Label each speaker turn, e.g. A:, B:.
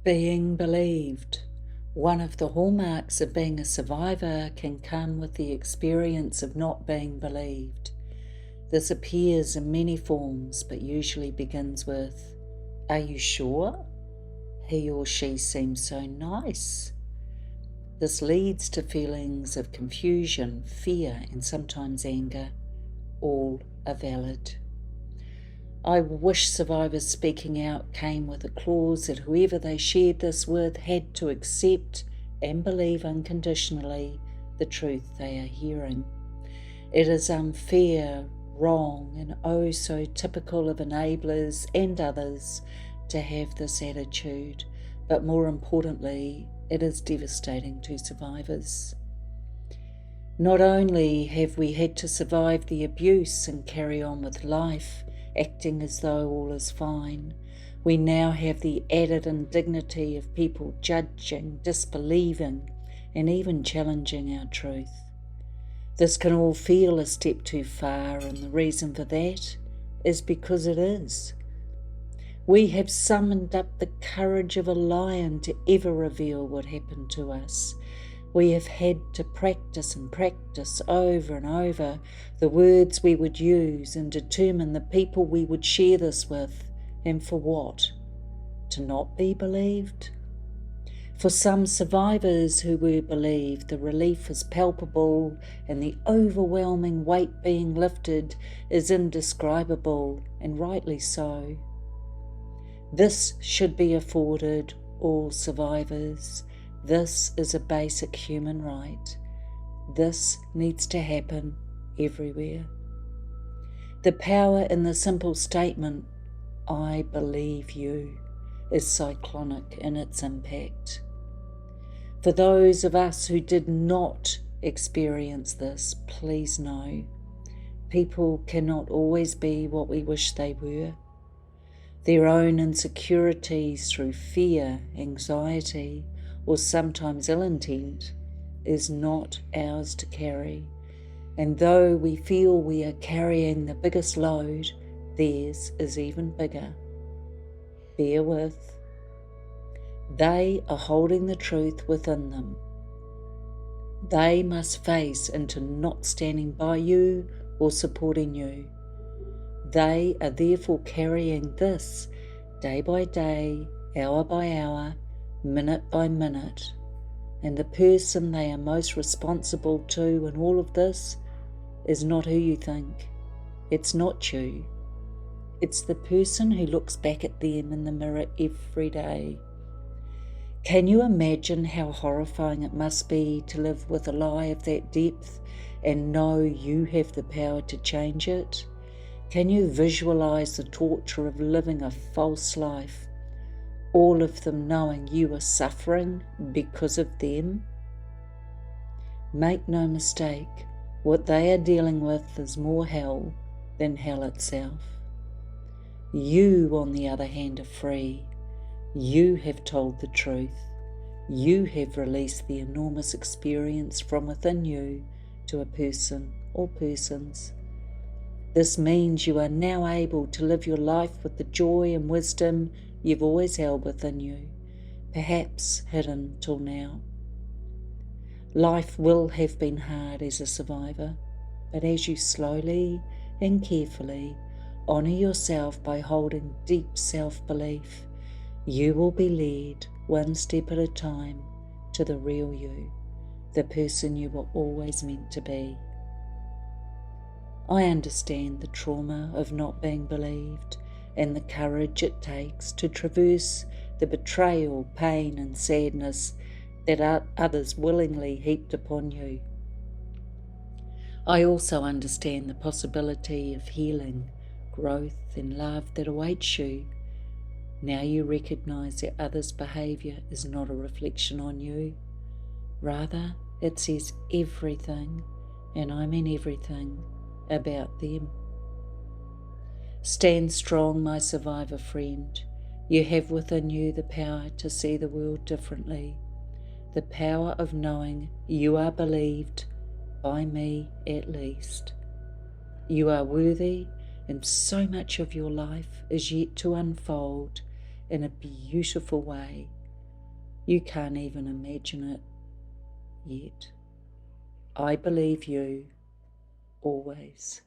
A: Being believed. One of the hallmarks of being a survivor can come with the experience of not being believed. This appears in many forms, but usually begins with, "Are you sure? He or she seems so nice." This leads to feelings of confusion, fear, and sometimes anger. All are valid. I wish survivors speaking out came with a clause that whoever they shared this with had to accept and believe unconditionally the truth they are hearing. It is unfair, wrong, and oh so typical of enablers and others to have this attitude, but more importantly, it is devastating to survivors. Not only have we had to survive the abuse and carry on with life, acting as though all is fine, we now have the added indignity of people judging, disbelieving, and even challenging our truth. This can all feel a step too far, and the reason for that is because it is. We have summoned up the courage of a lion to ever reveal what happened to us. We have had to practice and practice over and over the words we would use and determine the people we would share this with, and for what? To not be believed? For some survivors who were believed, the relief is palpable and the overwhelming weight being lifted is indescribable, and rightly so. This should be afforded all survivors. This is a basic human right. This needs to happen everywhere. The power in the simple statement, "I believe you," is cyclonic in its impact. For those of us who did not experience this, please know, people cannot always be what we wish they were. Their own insecurities through fear, anxiety, or sometimes ill intent, is not ours to carry. And though we feel we are carrying the biggest load, theirs is even bigger. Bear with. They are holding the truth within them. They must face into not standing by you or supporting you. They are therefore carrying this day by day, hour by hour, minute by minute, and the person they are most responsible to in all of this is not who you think. It's not you. It's the person who looks back at them in the mirror every day. Can you imagine how horrifying it must be to live with a lie of that depth and know you have the power to change it? Can you visualize the torture of living a false life, all of them knowing you are suffering because of them? Make no mistake, what they are dealing with is more hell than hell itself. You, on the other hand, are free. You have told the truth. You have released the enormous experience from within you to a person or persons. This means you are now able to live your life with the joy and wisdom you've always held within you, perhaps hidden till now. Life will have been hard as a survivor, but as you slowly and carefully honour yourself by holding deep self-belief, you will be led one step at a time to the real you, the person you were always meant to be. I understand the trauma of not being believed and the courage it takes to traverse the betrayal, pain and sadness that others willingly heaped upon you. I also understand the possibility of healing, growth and love that awaits you. Now you recognise that others' behaviour is not a reflection on you. Rather, it says everything, and I mean everything, about them. Stand strong, my survivor friend. You have within you the power to see the world differently, the power of knowing you are believed, by me at least. You are worthy, and so much of your life is yet to unfold in a beautiful way, You can't even imagine it yet. I believe you always.